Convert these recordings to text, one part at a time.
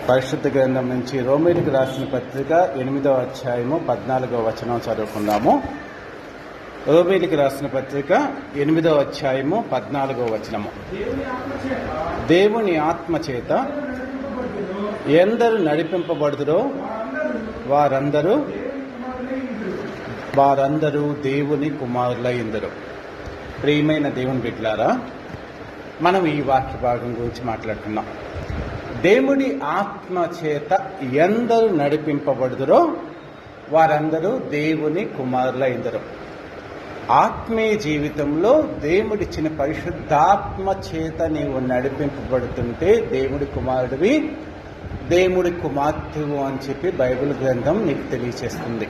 పరిశుద్ధ గ్రంథం నుంచి రోమీయులకు రాసిన పత్రిక 8వ అధ్యాయము 14వ వచనం చదువుకుందాము. రోమీయులకు రాసిన పత్రిక 8వ అధ్యాయము 14వ వచనము. దేవుని ఆత్మ చేత ఎందరు నడిపింపబడుదురో వారందరూ దేవుని కుమారులైందరు. ప్రియమైన దేవుని బిడ్డలారా, మనం ఈ వాక్య భాగం గురించి మాట్లాడుతున్నాం. దేవుడి ఆత్మ చేత ఎందరు నడిపింపబడుదురో వారందరూ దేవుని కుమారులైందరు. ఆత్మీయ జీవితంలో దేవుడిచ్చిన పరిశుద్ధాత్మ చేత నీవు నడిపింపబడుతుంటే దేవుడి కుమారుడివి, దేవుడి కుమార్తెవు అని చెప్పి బైబిల్ గ్రంథం నీకు తెలియచేస్తుంది.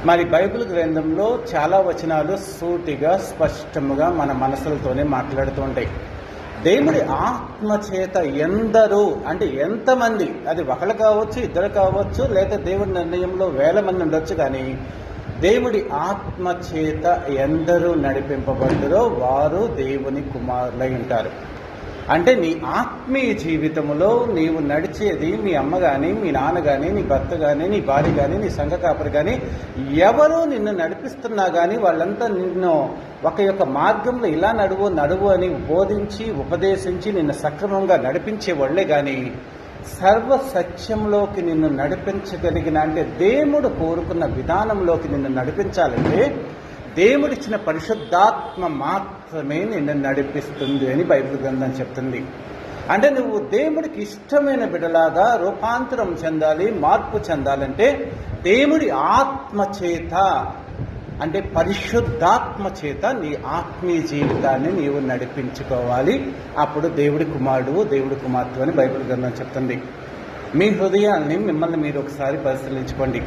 మరి బైబిల్ గ్రంథంలో చాలా వచనాలు సూటిగా స్పష్టముగా మన మనసులతోనే మాట్లాడుతూ ఉంటాయి. దేవుడి ఆత్మ చేత ఎందరూ అంటే ఎంతమంది, అది ఒకరు కావచ్చు, ఇద్దరు కావచ్చు, లేదా దేవుడి నిర్ణయంలో వేల మంది ఉండొచ్చు, కానీ దేవుడి ఆత్మ చేత ఎందరూ నడిపింపబడ్డరో వారు దేవుని కుమారులై ఉంటారు. అంటే నీ ఆత్మీయ జీవితంలో నీవు నడిచేది మీ అమ్మ కానీ, మీ నాన్న కానీ, నీ భర్త కానీ, నీ భార్య కానీ, నీ సంఘ కాపరి కానీ, ఎవరు నిన్ను నడిపిస్తున్నా కానీ వాళ్ళంతా నిన్ను ఒక యొక్క మార్గంలో ఇలా నడువు అని బోధించి ఉపదేశించి నిన్ను సక్రమంగా నడిపించే వాళ్ళే. కానీ సర్వ సత్యంలోకి నిన్ను నడిపించగలిగిన, అంటే దేవుడు కోరుకున్న విధానంలోకి నిన్ను నడిపించాలంటే దేవుడిచ్చిన పరిశుద్ధాత్మ మాత్రమే నిన్ను నడిపిస్తుంది అని బైబిల్ గ్రంథం చెప్తుంది. అంటే నువ్వు దేవుడికి ఇష్టమైన బిడ్డలాగా రూపాంతరం చెందాలి, మార్పు చెందాలంటే దేవుడి ఆత్మ చేత, అంటే పరిశుద్ధాత్మ చేత నీ ఆత్మీయ జీవితాన్ని నీవు నడిపించుకోవాలి. అప్పుడు దేవుడి కుమారుడు, దేవుడి కుమార్తె అని బైబిల్ గ్రంథం చెప్తుంది. మీ హృదయాన్ని మిమ్మల్ని మీరు ఒకసారి పరిశీలించుకోండి.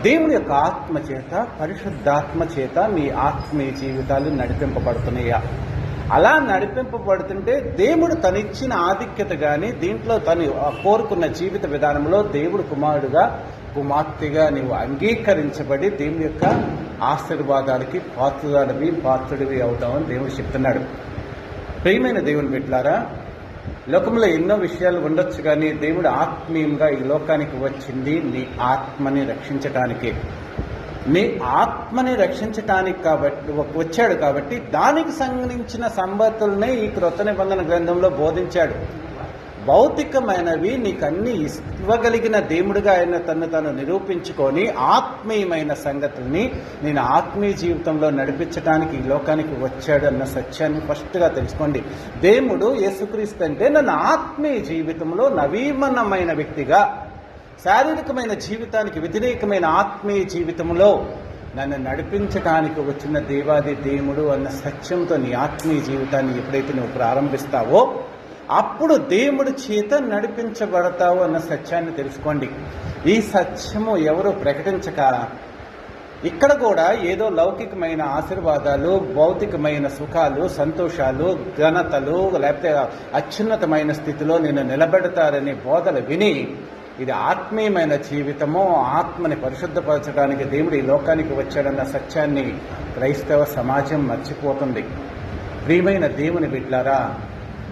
దేవుడి యొక్క ఆత్మ చేత, పరిశుద్ధాత్మ చేత మీ ఆత్మీయ జీవితాలు నడిపింపబడుతున్నాయా? అలా నడిపింపబడుతుంటే దేవుడు తనిచ్చిన ఆధిక్యత కానీ, దీంట్లో తను కోరుకున్న జీవిత విధానంలో దేవుడు కుమారుడుగా, కుమార్తెగా నీవు అంగీకరించబడి దేవుని యొక్క ఆశీర్వాదాలకి పాత్రుడివి అవుతామని దేవుడు చెప్తున్నాడు. ప్రియమైన దేవుని బిడ్డలారా, లోకంలో ఎన్నో విషయాలు ఉండొచ్చు, కానీ దేవుడు ఆత్మీయంగా ఈ లోకానికి వచ్చింది నీ ఆత్మని రక్షించటానికే. నీ ఆత్మని రక్షించటానికి కాబట్టి వచ్చాడు. కాబట్టి దానికి సంబంధించిన సంగతులనే ఈ క్రొత్త నిబంధన గ్రంథంలో బోధించాడు. భౌతికమైనవి నీకన్నీ ఇవ్వగలిగిన దేవుడిగా ఆయన తను నిరూపించుకొని ఆత్మీయమైన సంగతుల్ని నేను ఆత్మీయ జీవితంలో నడిపించడానికి ఈ లోకానికి వచ్చాడు అన్న సత్యాన్ని ఫస్ట్గా తెలుసుకోండి. దేవుడు యేసుక్రీస్తు అంటే నన్ను ఆత్మీయ జీవితంలో నవీనమైన వ్యక్తిగా, శారీరకమైన జీవితానికి వ్యతిరేకమైన ఆత్మీయ జీవితంలో నన్ను నడిపించడానికి వచ్చిన దేవాది దేవుడు అన్న సత్యంతో నీ ఆత్మీయ జీవితాన్ని ఎప్పుడైతే నువ్వు ప్రారంభిస్తావో అప్పుడు దేవుడి చేత నడిపించబడతావు అన్న సత్యాన్ని తెలుసుకోండి. ఈ సత్యము ఎవరు ప్రకటించక ఇక్కడ కూడా ఏదో లౌకికమైన ఆశీర్వాదాలు, భౌతికమైన సుఖాలు, సంతోషాలు, ఘనతలు, లేకపోతే అత్యున్నతమైన స్థితిలో నేను నిలబెడతారనే బోధలు విని ఇది ఆత్మీయమైన జీవితము, ఆత్మని పరిశుద్ధపరచడానికి దేవుడు ఈ లోకానికి వచ్చాడన్న సత్యాన్ని క్రైస్తవ సమాజం మర్చిపోతుంది. ప్రియమైన దేవుని బిడ్డలారా,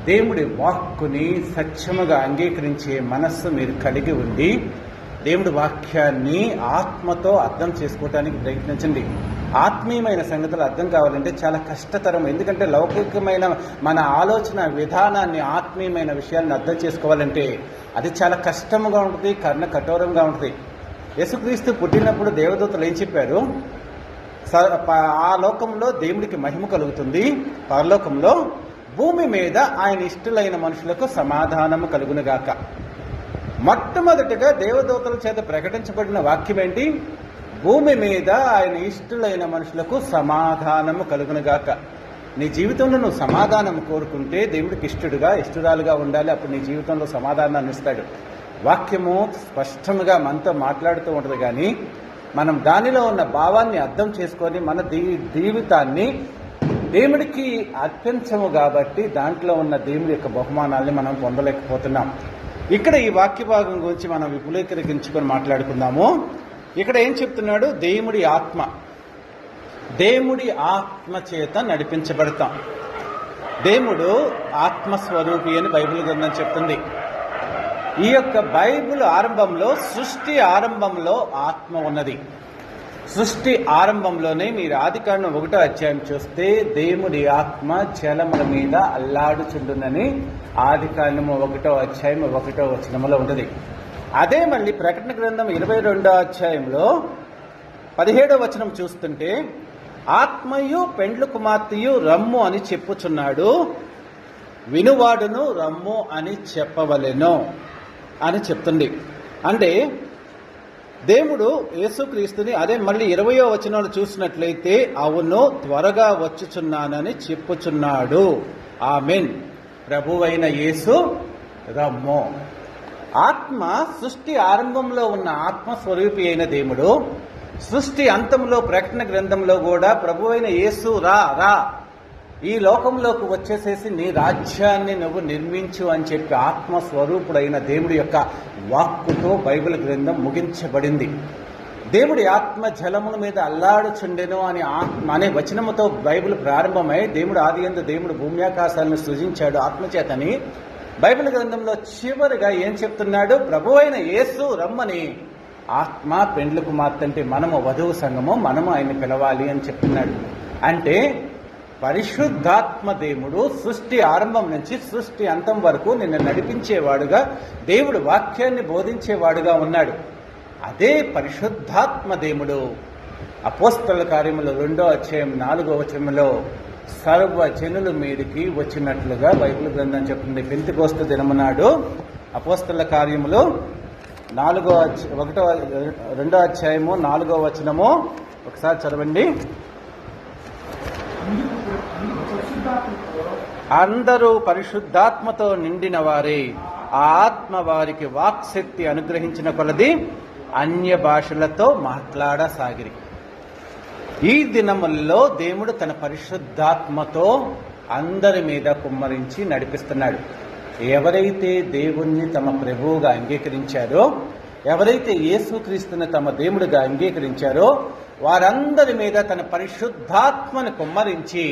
దేవుడి వాక్కుని సత్యముగా అంగీకరించే మనస్సు మీరు కలిగి ఉండి దేవుడి వాక్యాన్ని ఆత్మతో అర్థం చేసుకోవటానికి ప్రయత్నించండి. ఆత్మీయమైన సంగతులు అర్థం కావాలంటే చాలా కష్టతరం. ఎందుకంటే లౌకికమైన మన ఆలోచన విధానాన్ని, ఆత్మీయమైన విషయాన్ని అర్థం చేసుకోవాలంటే అది చాలా కష్టముగా ఉంటుంది, కర్ణ కఠోరంగా ఉంటుంది. యేసుక్రీస్తు పుట్టినప్పుడు దేవదూతలు ఏం చెప్పారు? ఆ లోకంలో దేవుడికి మహిమ కలుగుతుంది, పరలోకంలో భూమి మీద ఆయన ఇష్టలైన మనుషులకు సమాధానము కలుగునుగాక. మొట్టమొదటిగా దేవదూతల చేత ప్రకటించబడిన వాక్యం ఏంటి? భూమి మీద ఆయన ఇష్టలైన మనుషులకు సమాధానము కలుగునుగాక. నీ జీవితంలో నువ్వు సమాధానం కోరుకుంటే దేవుడికి ఇష్టరాలుగా ఉండాలి. అప్పుడు నీ జీవితంలో సమాధానాన్ని ఇస్తాడు. వాక్యము స్పష్టంగా మనతో మాట్లాడుతూ ఉంటుంది, కానీ మనం దానిలో ఉన్న భావాన్ని అర్థం చేసుకొని మన జీవితాన్ని దేవుడికి అర్పించము కాబట్టి దాంట్లో ఉన్న దేవుడి యొక్క బహుమానాల్ని మనం పొందలేకపోతున్నాం. ఇక్కడ ఈ వాక్య భాగం గురించి మనం విపులీకరించుకొని మాట్లాడుకుందాము. ఇక్కడ ఏం చెప్తున్నాడు? దేవుడి ఆత్మ చేత నడిపించబడతాం. దేవుడు ఆత్మస్వరూపి అని బైబిల్ గ్రంథం చెప్తుంది. ఈ యొక్క బైబిల్ ఆరంభంలో, సృష్టి ఆరంభంలో ఆత్మ ఉన్నది. సృష్టి ఆరంభంలోనే మీరు ఆదికాండం 1వ అధ్యాయం చూస్తే దేవుడి ఆత్మ జలముల మీద అల్లాడుచుండునని ఆదికాండము 1వ అధ్యాయం 1వ వచనములో ఉంటుంది. అదే మళ్ళీ ప్రకటన గ్రంథం 22వ అధ్యాయంలో 17వ వచనం చూస్తుంటే ఆత్మయు పెండ్లు కుమార్తెయు రమ్ము అని చెప్పుచున్నాడు, వినువాడును రమ్ము అని చెప్పవలెను అని చెప్తుంది. అంటే దేవుడు యేసుక్రీస్తుని అదే మళ్ళీ 20వ వచనంలో చూసినట్లయితే అవును త్వరగా వచ్చుచున్నానని చెప్పుచున్నాడు. ఆమేన్. ప్రభువైన యేసు రమ్ము. ఆత్మ సృష్టి ఆరంభంలో ఉన్న ఆత్మస్వరూపి అయిన దేవుడు సృష్టి అంతంలో ప్రకటన గ్రంథంలో కూడా ప్రభువైన యేసు రా రా ఈ లోకంలోకి వచ్చేసేసి నీ రాజ్యాన్ని నువ్వు నిర్మించు అని చెప్పి ఆత్మస్వరూపుడైన దేవుడి యొక్క వాక్కుతో బైబిల్ గ్రంథం ముగించబడింది. దేవుడి ఆత్మ జలముల మీద అల్లాడుచుండెను అని ఆత్మ అనే వచనముతో బైబిల్ ప్రారంభమై దేవుడు ఆదియందు దేవుడు భూమి ఆకాశాలను సృజించాడు ఆత్మచేతని బైబిల్ గ్రంథంలో చివరిగా ఏం చెప్తున్నాడు? ప్రభువైన యేసు రమ్మని ఆత్మ పెండ్లు కుమార్తె అంటే మనము వధువు సంఘము, మనము ఆయన్ని పిలవాలి అని చెప్తున్నాడు. అంటే పరిశుద్ధాత్మ దేవుడు సృష్టి ఆరంభం నుంచి సృష్టి అంతం వరకు నిన్ను నడిపించేవాడుగా, దేవుడు వాక్యాన్ని బోధించేవాడుగా ఉన్నాడు. అదే పరిశుద్ధాత్మ దేవుడు అపోస్తల కార్యములు 2వ అధ్యాయం 4వ వచనంలో సర్వ జనుల మీదకి వచ్చినట్లుగా బైబిల్ గ్రంథం చెప్తుంది. పెంతెకోస్తు దినమునాడు అపోస్తల కార్యములు 2వ అధ్యాయము 4వ వచనము ఒకసారి చదవండి. అందరూ పరిశుద్ధాత్మతో నిండిన వారే, ఆ ఆత్మ వారికి వాక్శక్తి అనుగ్రహించిన కొలది అన్య భాషలతో మాట్లాడసాగిరి. ఈ దినముల్లో దేవుడు తన పరిశుద్ధాత్మతో అందరి మీద కుమ్మరించి నడిపిస్తున్నాడు. ఎవరైతే దేవుణ్ణి తమ ప్రభువుగా అంగీకరించారో, ఎవరైతే యేసుక్రీస్తుని తమ దేవుడిగా అంగీకరించారో వారందరి మీద తన పరిశుద్ధాత్మను కుమ్మరించి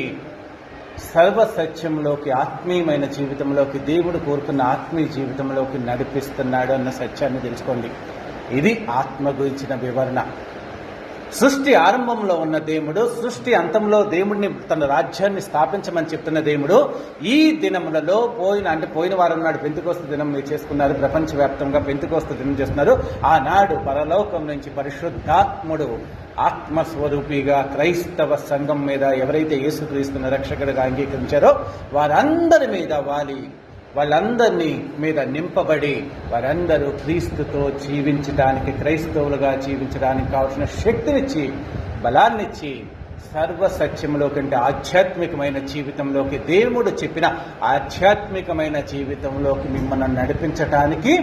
సర్వసత్యంలోకి, ఆత్మీయమైన జీవితంలోకి, దేవుడు కోరుకున్న ఆత్మీయ జీవితంలోకి నడిపిస్తున్నాడు అన్న సత్యాన్ని తెలుసుకోండి. ఇది ఆత్మ గురించిన వివరణ. సృష్టి ఆరంభంలో ఉన్న దేవుడు, సృష్టి అంతంలో దేవుడిని తన రాజ్యాన్ని స్థాపించమని చెప్తున్న దేవుడు ఈ దినములలో పోయిన వారం నాడు పెంతెకోస్తు దినం మీరు చేసుకున్నారు. ప్రపంచవ్యాప్తంగా పెంతెకోస్తు దినం చేస్తున్నారు. ఆనాడు పరలోకం నుంచి పరిశుద్ధాత్ముడు ఆత్మస్వరూపిగా క్రైస్తవ సంఘం మీద ఎవరైతే యేసుక్రీస్తుని రక్షకుడిగా అంగీకరించారో వారందరి మీద వాళ్ళందరినీ మీద నింపబడి వారందరూ క్రీస్తుతో జీవించడానికి, క్రైస్తవులుగా జీవించడానికి కావలసిన శక్తినిచ్చి, బలాన్నిచ్చి సర్వసత్యంలో కంటే ఆధ్యాత్మికమైన జీవితంలోకి, దేవుడు చెప్పిన ఆధ్యాత్మికమైన జీవితంలోకి మిమ్మల్ని నడిపించటానికి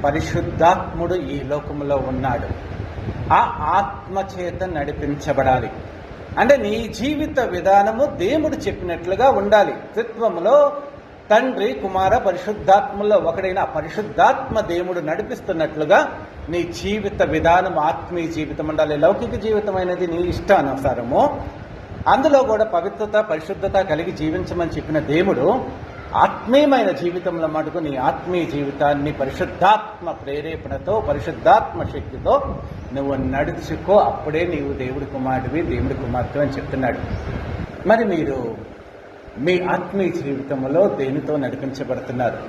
పరిశుద్ధాత్ముడు ఈ లోకంలో ఉన్నాడు. ఆ ఆత్మ చేత నడిపించబడాలి. అంటే నీ జీవిత విధానము దేవుడు చెప్పినట్లుగా ఉండాలి. త్రిత్వములో తండ్రి, కుమార, పరిశుద్ధాత్మలో ఒకడైన పరిశుద్ధాత్మ దేవుడు నడిపిస్తున్నట్లుగా నీ జీవిత విధానం ఆత్మీయ జీవితం ఉండాలి. లౌకిక జీవితం అనేది నీ ఇష్టానుసారము, అందులో కూడా పవిత్రత, పరిశుద్ధత కలిగి జీవించమని చెప్పిన దేవుడు ఆత్మీయమైన జీవితంలో మటుకు నీ ఆత్మీయ జీవితాన్ని పరిశుద్ధాత్మ ప్రేరేపణతో, పరిశుద్ధాత్మ శక్తితో నువ్వు నడుచుకో. అప్పుడే నీవు దేవుడి కుమారుడివి, దేవుడి కుమార్తె అని చెప్తున్నాడు. మరి మీరు మీ ఆత్మీయ జీవితంలో దేనితో నడిపించబడుతున్నారు?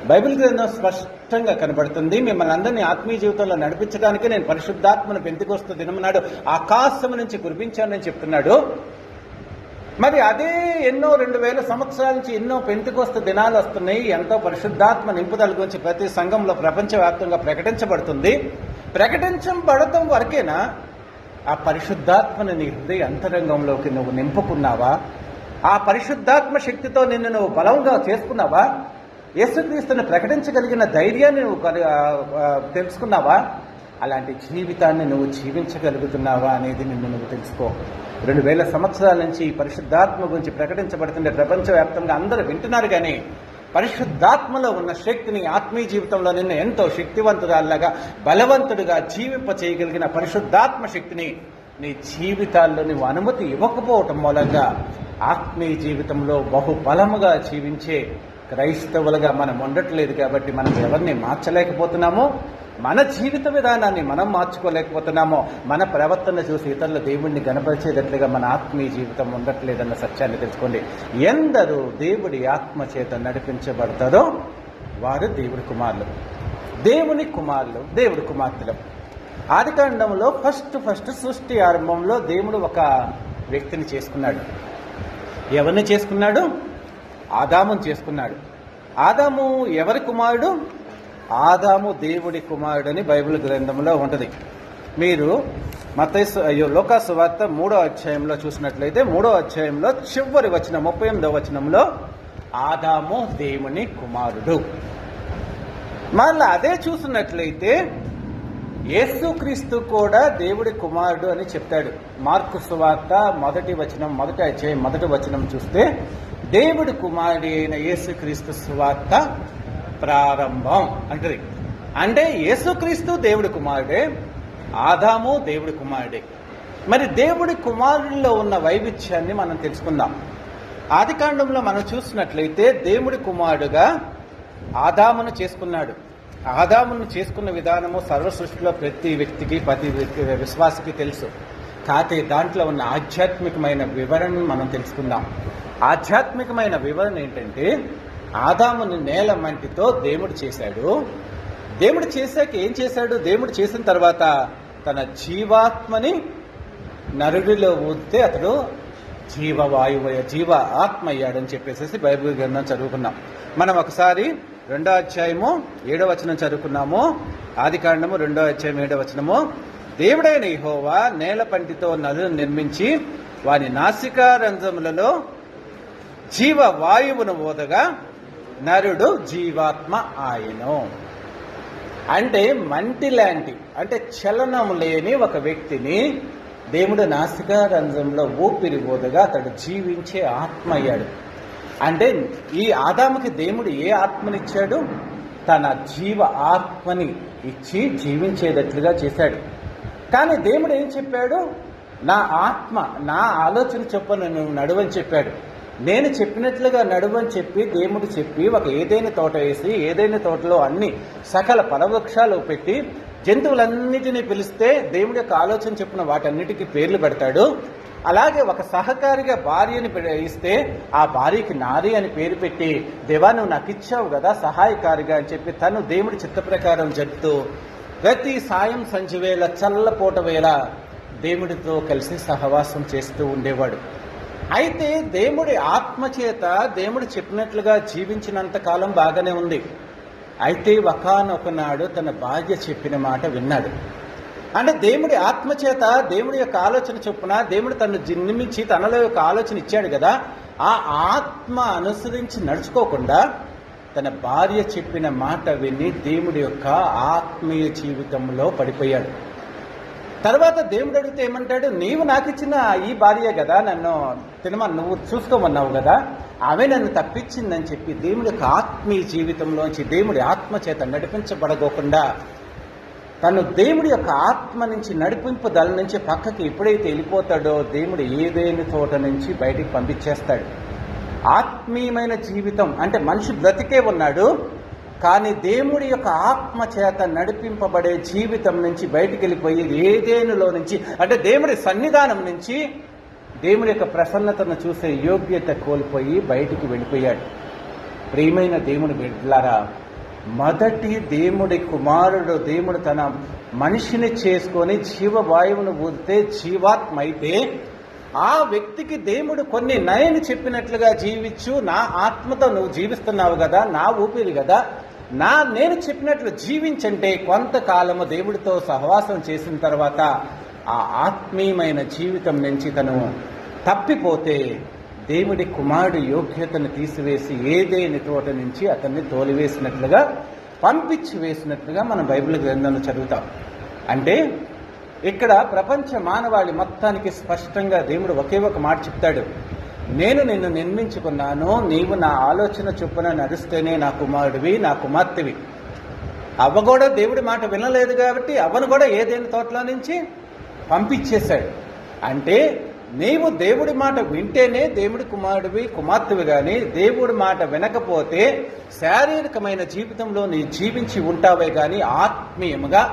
బైబిల్ గ్రంథం స్పష్టంగా కనబడుతుంది. మిమ్మల్ని అందరినీ ఆత్మీయ జీవితంలో నడిపించడానికి నేను పరిశుద్ధాత్మను పెంతెకోస్తు దినం నాడు ఆకాశం నుంచి కురిపించానని చెప్తున్నాడు. మరి అదే ఎన్నో 2000 సంవత్సరాల నుంచి ఎన్నో పెంతెకోస్తు దినాలు వస్తున్నాయి. ఎంతో పరిశుద్ధాత్మ నింపుదల గురించి ప్రతి సంఘంలో ప్రపంచవ్యాప్తంగా ప్రకటించబడుతుంది. ప్రకటించబడటం వరకేనా? ఆ పరిశుద్ధాత్మను నీ హృదయ అంతరంగంలోకి నువ్వు నింపుకున్నావా? ఆ పరిశుద్ధాత్మ శక్తితో నిన్ను నువ్వు బలంగా చేసుకున్నావా? యేసుక్రీస్తుని ప్రకటించగలిగిన ధైర్యాన్ని నువ్వు తెలుసుకున్నావా? అలాంటి జీవితాన్ని నువ్వు జీవించగలుగుతున్నావా అనేది నువ్వు తెలుసుకో. 2000 సంవత్సరాల నుంచి ఈ పరిశుద్ధాత్మ గురించి ప్రకటించబడుతుండే ప్రపంచవ్యాప్తంగా అందరూ వింటున్నారు. కానీ పరిశుద్ధాత్మలో ఉన్న శక్తిని ఆత్మీయ జీవితంలో నిన్ను ఎంతో శక్తివంతురాల్లాగా, బలవంతుడిగా జీవింప చేయగలిగిన పరిశుద్ధాత్మ శక్తిని నీ జీవితాల్లో నువ్వు అనుమతి ఇవ్వకపోవటం మూలంగా ఆత్మీయ జీవితంలో బహుబలముగా జీవించే క్రైస్తవులుగా మనం ఉండట్లేదు కాబట్టి మనం ఎవరిని మార్చలేకపోతున్నామో, మన జీవిత విధానాన్ని మనం మార్చుకోలేకపోతున్నామో, మన ప్రవర్తన చూసి ఇతరుల దేవుడిని గణపరిచేటట్లుగా మన ఆత్మీయ జీవితం ఉండట్లేదన్న సత్యాన్ని తెలుసుకోండి. ఎందరూ దేవుడి ఆత్మ చేత నడిపించబడతారో వారు దేవుడి కుమారులు, దేవుని కుమారులు, దేవుడి కుమార్తెలు. ఆదికాండంలో ఫస్ట్ సృష్టి ఆరంభంలో దేవుడు ఒక వ్యక్తిని చేసుకున్నాడు. ఎవరిని చేసుకున్నాడు? ఆదామును చేసుకున్నాడు. ఆదాము ఎవరి కుమారుడు? ఆదాము దేవుడి కుమారుడు అని బైబిల్ గ్రంథంలో ఉంటుంది. మీరు లూకా సువార్త 3వ అధ్యాయంలో చూసినట్లయితే 3వ అధ్యాయంలో చివరి వచనం 38వ వచనంలో ఆదాము దేవుని కుమారుడు. మళ్ళీ అదే చూసినట్లయితే యేసుక్రీస్తు కూడా దేవుడి కుమారుడు అని చెప్తాడు. మార్కు సువార్త 1వ అధ్యాయం 1వ వచనం చూస్తే దేవుడి కుమారుడు అయిన యేసుక్రీస్తు సువార్త ప్రారంభం అంటది. అంటే యేసుక్రీస్తు దేవుడి కుమారుడే, ఆదాము దేవుడి కుమారుడే. మరి దేవుడి కుమారుడిలో ఉన్న వైవిధ్యాన్ని మనం తెలుసుకుందాం. ఆదికాండంలో మనం చూసినట్లయితే దేవుడి కుమారుడుగా ఆదామును చేసుకున్నాడు. ఆదామును చేసుకున్న విధానము సర్వ సృష్టిలో ప్రతి వ్యక్తికి, ప్రతి విశ్వాసికి తెలుసు. కాకపోతే దాంట్లో ఉన్న ఆధ్యాత్మికమైన వివరణను మనం తెలుసుకుందాం. ఆధ్యాత్మికమైన వివరణ ఏంటంటే, ఆదాముని నేల మంటితో దేవుడు చేశాడు. దేవుడు చేశాక ఏం చేశాడు? దేవుడు చేసిన తర్వాత తన జీవాత్మని నరుడిలో ఊదితే అతడు జీవ ఆత్మ అయ్యాడని చెప్పేసి బైబిల్ గ్రంథం చదువుకున్నాం. మనం ఒకసారి 2వ అధ్యాయము 7వ వచనం చదువుకున్నాము. ఆదికాండము 2వ అధ్యాయం 7వ వచనము. దేవుడైన యెహోవా నేల పంటితో నరులను నిర్మించి వాని నాసికా రంధ్రములలో జీవ వాయువును ఊదగా నరుడు జీవాత్మ ఆయను. అంటే మంటి లాంటి, అంటే చలనం లేని ఒక వ్యక్తిని దేవుడు నాసికా రంధ్రంలో ఊపిరి ఊదగా అతడు జీవించే ఆత్మ అయ్యాడు. అంటే ఈ ఆదాముకి దేవుడు ఏ ఆత్మనిచ్చాడు? తన జీవ ఆత్మని ఇచ్చి జీవించేటట్లుగా చేశాడు. కానీ దేవుడు ఏం చెప్పాడు? నా ఆత్మ, నా ఆలోచన చొప్పున నువ్వు నడువని చెప్పాడు. నేను చెప్పినట్లుగా నడువని చెప్పి దేవుడు చెప్పి ఒక ఏదైనా తోట వేసి, ఏదైనా తోటలో అన్ని సకల ఫలవృక్షాలు పెట్టి జంతువులన్నిటినీ పిలిస్తే దేవుడి యొక్క ఆలోచన చెప్పిన వాటన్నిటికీ పేర్లు పెడతాడు. అలాగే ఒక సహకారిగా భార్యని ఇస్తే ఆ భార్యకి నారి అని పేరు పెట్టి, దేవా నువ్వు నాకు ఇచ్చావు కదా సహాయకారిగా అని చెప్పి తను దేవుడి చిత్త ప్రకారం జరుపుతూ ప్రతి సాయం సంధ్య వేళ, చల్లపూట వేళ దేవుడితో కలిసి సహవాసం చేస్తూ ఉండేవాడు. అయితే దేవుడి ఆత్మచేత దేవుడు చెప్పినట్లుగా జీవించినంత కాలం బాగానే ఉంది. అయితే ఒకానొక నాడు తన భార్య చెప్పిన మాట విన్నాడు. అంటే దేవుడి ఆత్మచేత దేవుడి యొక్క ఆలోచన చొప్పున దేవుడు తను జన్మించి తనలో యొక్క ఆలోచన ఇచ్చాడు కదా, ఆ ఆత్మ అనుసరించి నడుచుకోకుండా తన భార్య చెప్పిన మాట విని దేవుడి యొక్క ఆత్మీయ జీవితంలో పడిపోయాడు. తర్వాత దేవుడు అడిగితే ఏమంటాడు? నీవు నాకు ఇచ్చిన ఈ భార్య కదా, నన్ను నువ్వు చూసుకోమన్నావు కదా, ఆమె నన్ను తప్పించిందని చెప్పి దేవుడి యొక్క ఆత్మీయ జీవితంలోంచి దేవుడి ఆత్మ చేత నడిపించబడకోకుండా తను దేవుడి యొక్క ఆత్మ నుంచి నడిపింపు దళ నుంచి పక్కకి ఎప్పుడైతే వెళ్ళిపోతాడో దేవుడు ఏదైనా చోట నుంచి బయటికి పంపించేస్తాడు. ఆత్మీయమైన జీవితం అంటే మనిషి బ్రతికే ఉన్నాడు, కానీ దేవుడి యొక్క ఆత్మ చేత నడిపింపబడే జీవితం నుంచి బయటికి వెళ్ళిపోయి ఏదేనులో నుంచి, అంటే దేవుడి సన్నిధానం నుంచి దేవుడి యొక్క ప్రసన్నతను చూసే యోగ్యత కోల్పోయి బయటికి వెళ్ళిపోయాడు. ప్రియమైన దేవుని బిడ్డలారా, మొదటి దేవుడి కుమారుడు దేవుడు తన మనిషిని చేసుకొని జీవవాయువును ఊదితే జీవాత్మ అయితే, ఆ వ్యక్తికి దేవుడు కొన్ని నయని చెప్పినట్లుగా జీవించు, నా ఆత్మతో నువ్వు జీవిస్తున్నావు కదా, నా ఊపిరి కదా, నేను చెప్పినట్లు జీవించంటే కొంతకాలము దేవుడితో సహవాసం చేసిన తర్వాత ఆ ఆత్మీయమైన జీవితం నుంచి తను తప్పిపోతే దేవుడి కుమారుడి యోగ్యతను తీసివేసి ఏదేని తోట నుంచి అతన్ని తోలివేసినట్లుగా, పంపించి వేసినట్లుగా మనం బైబిల్ గ్రంథంలో చదువుతాం. అంటే ఇక్కడ ప్రపంచ మానవాళి మొత్తానికి స్పష్టంగా దేవుడు ఒకే ఒక మాట చెప్తాడు: నేను నిన్ను నిర్మించుకున్నాను, నీవు నా ఆలోచన చొప్పున నడుస్తేనే నా కుమారుడివి, నా కుమార్తెవి. అవ్వ కూడా దేవుడి మాట వినలేదు కాబట్టి అవ్వను కూడా ఏదైనా తోటలో నుంచి పంపించేశాడు. అంటే నీవు దేవుడి మాట వింటేనే దేవుడి కుమారుడివి కుమార్తెవి కానీ దేవుడి మాట వినకపోతే శారీరకమైన జీవితంలో నీ జీవించి ఉంటావే కానీ ఆత్మీయముగా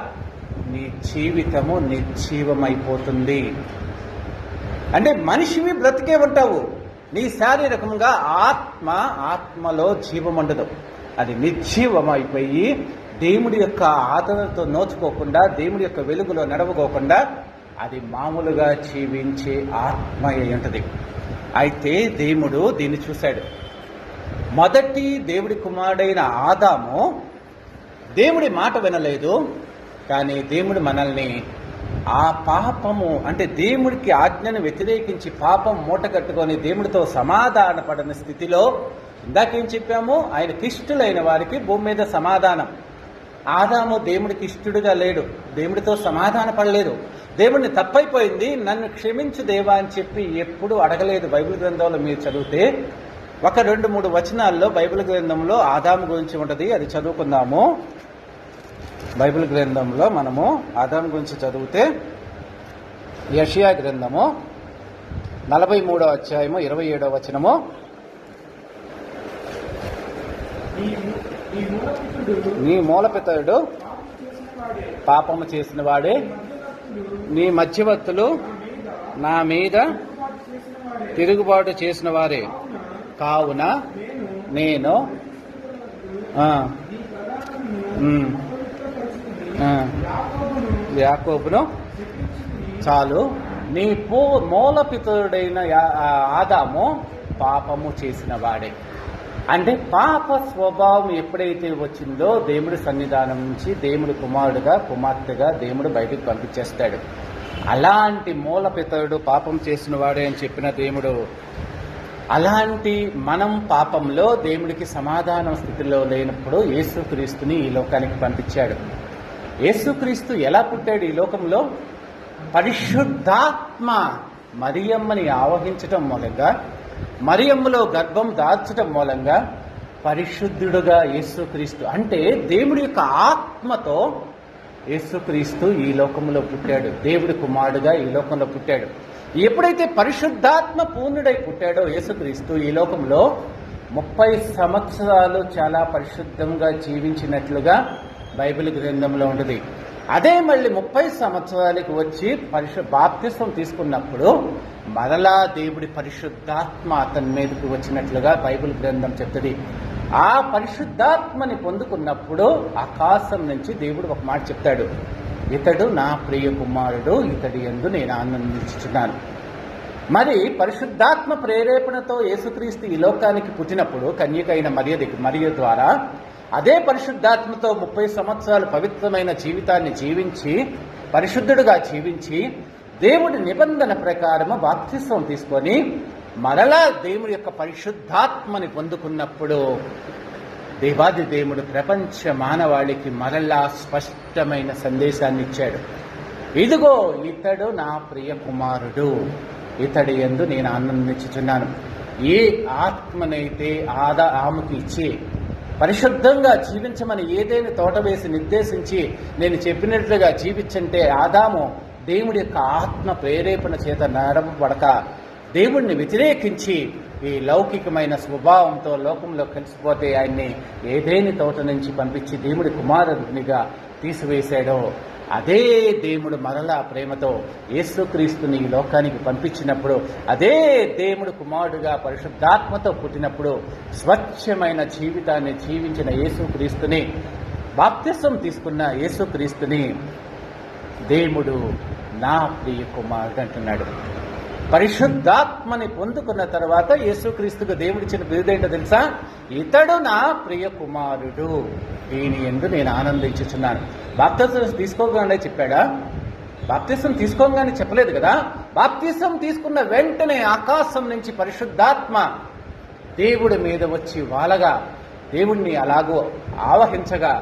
నీ జీవితము నిర్జీవమైపోతుంది. అంటే మనిషివి బ్రతికే ఉంటావు, నీ శారీరకంగా ఆత్మలో జీవం ఉండదు. అది నిర్జీవమైపోయి దేవుడి యొక్క ఆదరణతో నోచుకోకుండా, దేవుడి యొక్క వెలుగులో నడవకోకుండా అది మామూలుగా జీవించే ఆత్మ అయి ఉంటుంది. అయితే దేవుడు దీన్ని చూశాడు. మొదటి దేవుడి కుమారుడైన ఆదాము దేవుడి మాట వినలేదు, కానీ దేవుడు మనల్ని ఆ పాపము అంటే దేవుడికి ఆజ్ఞను వ్యతిరేకించి పాపం మూట కట్టుకొని దేవుడితో సమాధాన పడని స్థితిలో, ఇందాకేం చెప్పాము, ఆయనకి ఇష్టలైన వారికి భూమి మీద సమాధానం. ఆదాము దేవుడికి ఇష్టడుగా లేడు, దేవుడితో సమాధాన పడలేదు, దేవుడిని తప్పైపోయింది, నన్ను క్షమించు దేవా అని చెప్పి ఎప్పుడు అడగలేదు. బైబిల్ గ్రంథంలో మీరు చదివితే 1-2-3 వచనాల్లో బైబిల్ గ్రంథంలో ఆదాము గురించి ఉంటుంది, అది చదువుకుందాము. బైబిల్ గ్రంథంలో మనము ఆదాము గురించి చదివితే యెషయా గ్రంథము 43వ అధ్యాయము 27వ వచనము. నీ మూలపితరుడు పాపము చేసిన వాడే, నీ మధ్యవర్తులు నా మీద తిరుగుబాటు చేసిన వారే, కావున నేను యాకోబును చాలు. నీ మూలపితరుడైన ఆదాము పాపము చేసిన వాడే. అంటే పాప స్వభావం ఎప్పుడైతే వచ్చిందో దేవుడి సన్నిధానం నుంచి దేవుడి కుమారుడుగా కుమార్తెగా దేవుడు బయటికి పంపించేస్తాడు. అలాంటి మూలపితరుడు పాపం చేసిన వాడే అని చెప్పిన దేవుడు, అలాంటి మనం పాపంలో దేవుడికి సమాధానం స్థితిలో లేనప్పుడు యేసుక్రీస్తుని ఈ లోకానికి పంపించాడు. యేసుక్రీస్తు ఎలా పుట్టాడు ఈ లోకంలో? పరిశుద్ధాత్మ మరియమ్మని ఆవహించటం మూలంగా, మరియమ్మలో గర్భం దాల్చటం మూలంగా పరిశుద్ధుడుగా యేసుక్రీస్తు, అంటే దేవుడి యొక్క ఆత్మతో యేసుక్రీస్తు ఈ లోకంలో పుట్టాడు. దేవుడి కుమారుడుగా ఈ లోకంలో పుట్టాడు. ఎప్పుడైతే పరిశుద్ధాత్మ పూర్ణుడై పుట్టాడో యేసుక్రీస్తు ఈ లోకంలో 30 సంవత్సరాలు చాలా పరిశుద్ధంగా జీవించినట్లుగా బైబిల్ గ్రంథంలో ఉంటుంది. అదే మళ్ళీ 30 సంవత్సరాలకు వచ్చి బాప్తిసం తీసుకున్నప్పుడు మరలా దేవుడి పరిశుద్ధాత్మ అతని మీదకి వచ్చినట్లుగా బైబిల్ గ్రంథం చెప్తుంది. ఆ పరిశుద్ధాత్మని పొందుకున్నప్పుడు ఆకాశం నుంచి దేవుడు ఒక మాట చెప్తాడు, ఇతడు నా ప్రియ కుమారుడు, ఇతడి యందు నేను ఆనందించుచున్నాను. మరి పరిశుద్ధాత్మ ప్రేరేపణతో యేసుక్రీస్తు ఈ లోకానికి పుట్టినప్పుడు కన్యకైన మరియ ద్వారా అదే పరిశుద్ధాత్మతో 30 సంవత్సరాలు పవిత్రమైన జీవితాన్ని జీవించి పరిశుద్ధుడుగా జీవించి దేవుడి నిబంధన ప్రకారము బాప్తిసం తీసుకొని మరలా దేవుడి యొక్క పరిశుద్ధాత్మని పొందుకున్నప్పుడు దేవాది దేవుడు ప్రపంచ మానవాళికి మరలా స్పష్టమైన సందేశాన్ని ఇచ్చాడు. ఇదిగో ఇతడు నా ప్రియ కుమారుడు, ఇతడి యందు నేను ఆనందించుచున్నాను. ఏ ఆత్మనైతే ఆమెకు ఇచ్చి పరిశుద్ధంగా జీవించమని ఏదైనా తోట వేసి నిర్దేశించి నేను చెప్పినట్లుగా జీవించంటే ఆదాము దేవుడి యొక్క ఆత్మ ప్రేరేపణ చేత నడపబడక దేవుణ్ణి వ్యతిరేకించి ఈ లౌకికమైన స్వభావంతో లోకంలో కలిసిపోతే ఆయన్ని ఏదేని తోట నుంచి పంపించి దేవుడి కుమారునిగా తీసివేశాడో అదే దేవుడు మరలా ప్రేమతో యేసుక్రీస్తుని ఈ లోకానికి పంపించినప్పుడు, అదే దేవుడు కుమారుడుగా పరిశుద్ధాత్మతో పుట్టినప్పుడు స్వచ్ఛమైన జీవితాన్ని జీవించిన యేసుక్రీస్తుని, బాప్తిసం తీసుకున్న యేసుక్రీస్తుని దేవుడు నా ప్రియ కుమారుడు అంటున్నాడు. పరిశుద్ధాత్మని పొందుకున్న తర్వాత యేసుక్రీస్తుకు దేవుడిచ్చిన బిరుదేంటో తెలుసా? ఇతడు నా ప్రియ కుమారుడు, దీని యందు నేను ఆనందించుచున్నాను. బాప్తిసం తీసుకోగానే చెప్పాడా? బాప్తిసం తీసుకోగానే చెప్పలేదు కదా. బాప్తిసం తీసుకున్న వెంటనే ఆకాశం నుంచి పరిశుద్ధాత్మ దేవుడి మీద వచ్చి వాలగా దేవుణ్ణి అలాగూ ఆవహించగా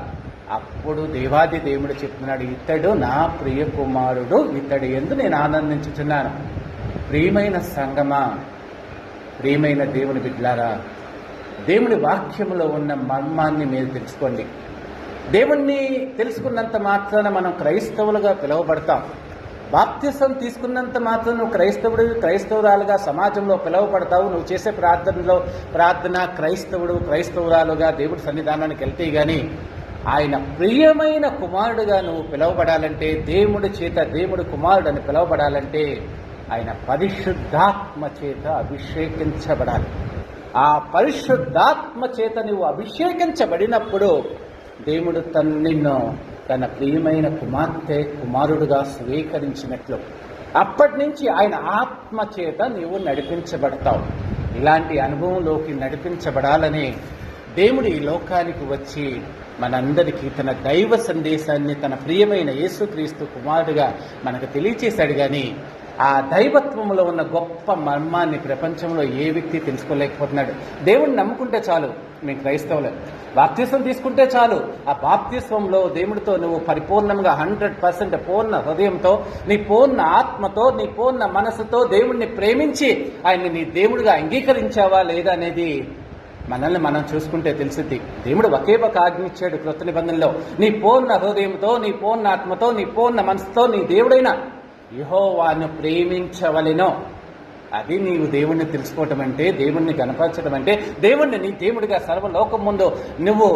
అప్పుడు దేవాది దేవుడు చెప్తున్నాడు, ఇతడు నా ప్రియ కుమారుడు, ఇతడి యందు నేను ఆనందించుచున్నాను. ప్రియమైన సంగమా, ప్రియమైన దేవుని బిడ్డలారా, దేవుని వాక్యములో ఉన్న మర్మాన్ని మీరు తెలుసుకోండి. దేవుణ్ణి తెలుసుకున్నంత మాత్రాన మనం క్రైస్తవులుగా పిలువబడతాం. బాప్తిసం తీసుకున్నంత మాత్రం నువ్వు క్రైస్తవురాలుగా సమాజంలో పిలువబడతావు. నువ్వు చేసే ప్రార్థన క్రైస్తవురాలుగా దేవుడి సన్నిధానానికి వెళ్తే గాని ఆయన ప్రియమైన కుమారుడుగా నువ్వు పిలువబడాలంటే, దేవుడి చేత దేవుడి కుమారుడు అని పిలువబడాలంటే ఆయన పరిశుద్ధాత్మ చేత అభిషేకించబడాలి. ఆ పరిశుద్ధాత్మ చేత నువ్వు అభిషేకించబడినప్పుడు దేవుడు నిన్ను తన ప్రియమైన కుమారుడుగా స్వీకరించినట్లు అప్పటి నుంచి ఆయన ఆత్మ చేత నీవు నడిపించబడతావు. ఇలాంటి అనుభవంలోకి నడిపించబడాలని దేవుడు ఈ లోకానికి వచ్చి మనందరికీ తన దైవ సందేశాన్ని తన ప్రియమైన యేసుక్రీస్తు కుమారుడుగా మనకు తెలియచేశాడు. కానీ ఆ దైవత్వంలో ఉన్న గొప్ప మర్మాన్ని ప్రపంచంలో ఏ వ్యక్తి తెలుసుకోలేకపోతున్నాడు. దేవుడిని నమ్ముకుంటే చాలు, మేము క్రైస్తవులే. బాప్తిస్వం తీసుకుంటే చాలు, ఆ బాప్తిస్వంలో దేవుడితో నువ్వు పరిపూర్ణంగా 100% పూర్ణ హృదయంతో, నీ పూర్ణ ఆత్మతో, నీ పూర్ణ మనసుతో దేవుడిని ప్రేమించి ఆయన్ని నీ దేవుడిగా అంగీకరించావా లేదా అనేది మనల్ని మనం చూసుకుంటే తెలిసిద్ది. దేవుడు ఒకే ఒక ఆజ్ఞ ఇచ్చాడు క్రొత్త నిబంధనలో, నీ పూర్ణ హృదయంతో, నీ పూర్ణ ఆత్మతో, నీ పూర్ణ మనసుతో నీ దేవుడైన యెహోవాను ప్రేమించవలెను. అది నీవు దేవుణ్ణి తెలుసుకోవటం అంటే, దేవుణ్ణి కనపరచడం అంటే, దేవుణ్ణి నీ దేవుడిగా సర్వలోకం ముందు నువ్వు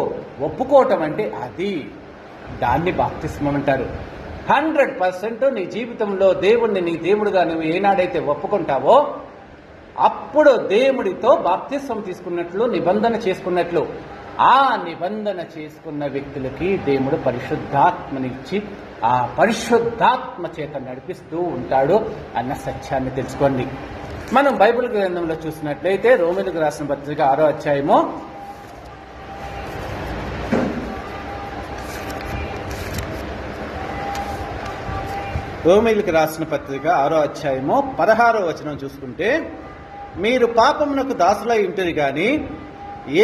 ఒప్పుకోవటం అంటే దాన్ని బాప్తిస్మం అంటారు. 100% నీ జీవితంలో దేవుణ్ణి నీ దేవుడిగా నువ్వు ఏనాడైతే ఒప్పుకుంటావో అప్పుడు దేవుడితో బాప్తిస్మం తీసుకున్నట్లు, నిబంధన చేసుకున్నట్లు, ఆ నిబంధన చేసుకున్న వ్యక్తులకి దేవుడు పరిశుద్ధాత్మనిచ్చి ఆ పరిశుద్ధాత్మ చేత నడిపిస్తూ ఉంటాడు అన్న సత్యాన్ని తెలుసుకోండి. మనం బైబిల్ గ్రంథంలో చూసినట్లయితే రోమీయులకు రాసిన పత్రిక 6వ అధ్యాయము 16వ వచనం చూసుకుంటే, మీరు పాపమునకు దాసులై ఉంటది గాని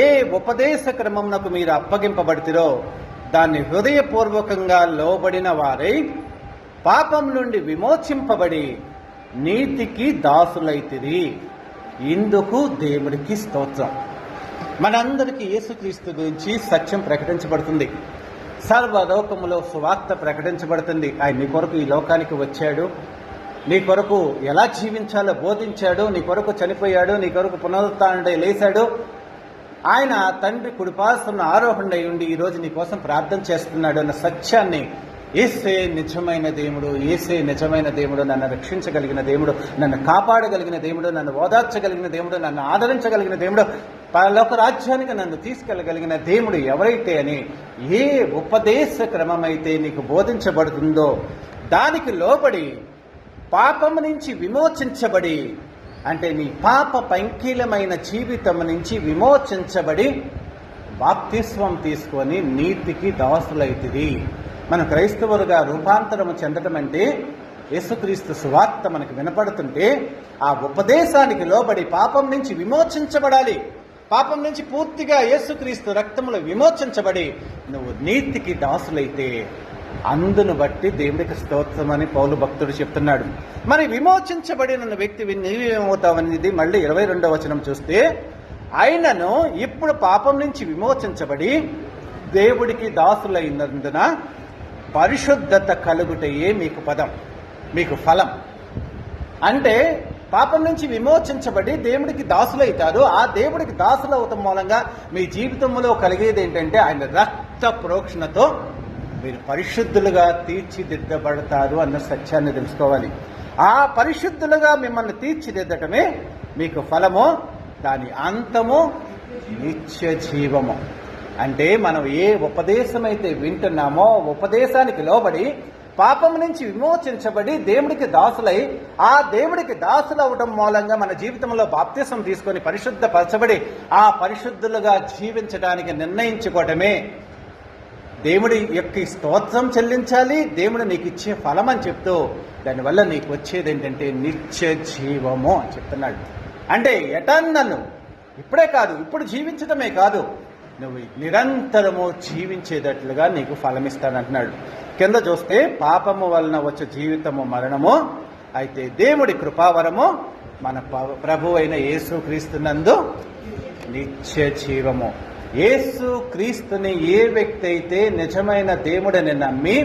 ఏ ఉపదేశ క్రమమునకు మీరు అప్పగింపబడితిరో దాన్ని హృదయపూర్వకంగా లోబడిన వారై పాపం నుండి విమోచింపబడి నీతికి దాసులైతిరి. ఇందుకు దేవుడికి స్తోత్రం. మనందరికీ యేసుక్రీస్తు గురించి సత్యం ప్రకటించబడుతుంది. సర్వలోకములో సువార్త ప్రకటించబడుతుంది. ఆయన నీ కొరకు ఈ లోకానికి వచ్చాడు, నీ కొరకు ఎలా జీవించాలో బోధించాడు, నీ కొరకు చనిపోయాడు, నీ కొరకు పునరుత్థానుడై లేచాడు. ఆయన తండ్రి కుడిపార్శ్వన ఆరోహణుడై ఉండి ఈరోజు నీ కోసం ప్రార్థన చేస్తున్నాడు అన్న సత్యాన్ని, యేసే నిజమైన దేవుడు, యేసే నిజమైన దేవుడు, నన్ను రక్షించగలిగిన దేవుడు, నన్ను కాపాడగలిగిన దేవుడు, నన్ను ఓదార్చగలిగిన దేవుడు, నన్ను ఆదరించగలిగిన దేవుడు, పరలోక రాజ్యానికి నన్ను తీసుకెళ్లగలిగిన దేవుడు ఎవరైతే అని ఏ ఉపదేశ క్రమమైతే నీకు బోధించబడుతుందో దానికి లోబడి పాపము నుంచి విమోచించబడి, అంటే నీ పాప పంకీలమైన జీవితం నుంచి విమోచించబడి బాప్తిస్వం తీసుకొని నీతికి దాసులైతిరి. మన క్రైస్తవులుగా రూపాంతరము చెందడం అంటే యేసుక్రీస్తు సువార్త మనకు వినపడుతుంటే ఆ ఉపదేశానికి లోబడి పాపం నుంచి విమోచించబడాలి. పాపం నుంచి పూర్తిగా యేసుక్రీస్తు రక్తములో విమోచించబడి నువ్వు నీతికి దాసులైతే అందును బట్టి దేవుడికి స్తోత్రమని పౌలు భక్తుడు చెప్తున్నాడు. మరి విమోచించబడిన వ్యక్తి నీవేమవుతావనేది మళ్ళీ 22వ వచనం చూస్తే, ఆయనను ఇప్పుడు పాపం నుంచి విమోచించబడి దేవుడికి దాసులైనందున పరిశుద్ధత కలుగుటయే మీకు మీకు ఫలం. అంటే పాపం నుంచి విమోచించబడి దేవుడికి దాసులవుతారు. ఆ దేవుడికి దాసులు అవటం మూలంగా మీ జీవితంలో కలిగేది ఏంటంటే ఆయన రక్త ప్రోక్షణతో మీరు పరిశుద్ధులుగా తీర్చిదిద్దబడతారు అన్న సత్యాన్ని తెలుసుకోవాలి. ఆ పరిశుద్ధులుగా మిమ్మల్ని తీర్చిదిద్దటమే మీకు ఫలము, దాని అంతము నిత్య జీవము. అంటే మనం ఏ ఉపదేశమైతే వింటున్నామో ఉపదేశానికి లోబడి పాపం నుంచి విమోచించబడి దేవుడికి దాసులై ఆ దేవుడికి దాసులు అవడం మూలంగా మన జీవితంలో బాప్తిసం తీసుకొని పరిశుద్ధపరచబడి ఆ పరిశుద్ధులుగా జీవించడానికి నిర్ణయించుకోవటమే దేవుడి యొక్క స్తోత్రం చెల్లించాలి, దేవుడు నీకు ఇచ్చే ఫలం అని చెప్తూ దానివల్ల నీకు వచ్చేది ఏంటంటే నిత్య జీవము అని చెప్తున్నాడు. అంటే ఎటర్నల్, ఇప్పుడే కాదు, ఇప్పుడు జీవించడమే కాదు, నువ్వు నిరంతరము జీవించేటట్లుగా నీకు ఫలమిస్తానంటున్నాడు. కింద చూస్తే పాపము వలన వచ్చే జీవితము మరణము, అయితే దేవుడి కృపావరము మన ప్రభు అయిన యేసు క్రీస్తునందు నిత్య జీవము. యేసు క్రీస్తుని ఏ వ్యక్తి అయితే నిజమైన దేవుడని నమ్మి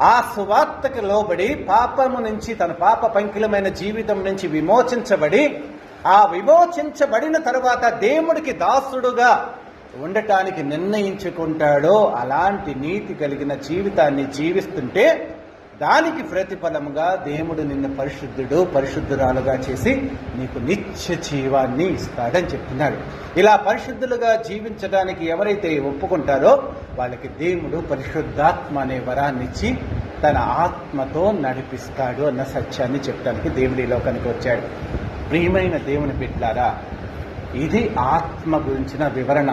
ఆ సువార్తకు లోబడి పాపము నుంచి, తన పాప పంకిలమైన జీవితం నుంచి విమోచించబడి, ఆ విమోచించబడిన తరువాత దేవుడికి దాసుడుగా ఉండటానికి నిర్ణయించుకుంటాడో అలాంటి నీతి కలిగిన జీవితాన్ని జీవిస్తుంటే దానికి ప్రతిఫలముగా దేవుడు నిన్ను పరిశుద్ధురాలుగా చేసి నీకు నిత్య జీవాన్ని ఇస్తాడని చెప్తున్నాడు. ఇలా పరిశుద్ధులుగా జీవించడానికి ఎవరైతే ఒప్పుకుంటారో వాళ్ళకి దేవుడు పరిశుద్ధాత్మ అనే వరాన్ని ఇచ్చి తన ఆత్మతో నడిపిస్తాడు అన్న సత్యాన్ని చెప్పడానికి దేవుడి లోకానికి వచ్చాడు. ప్రియమైన దేవుని బిడ్డలారా, ఇది ఆత్మ గురించిన వివరణ.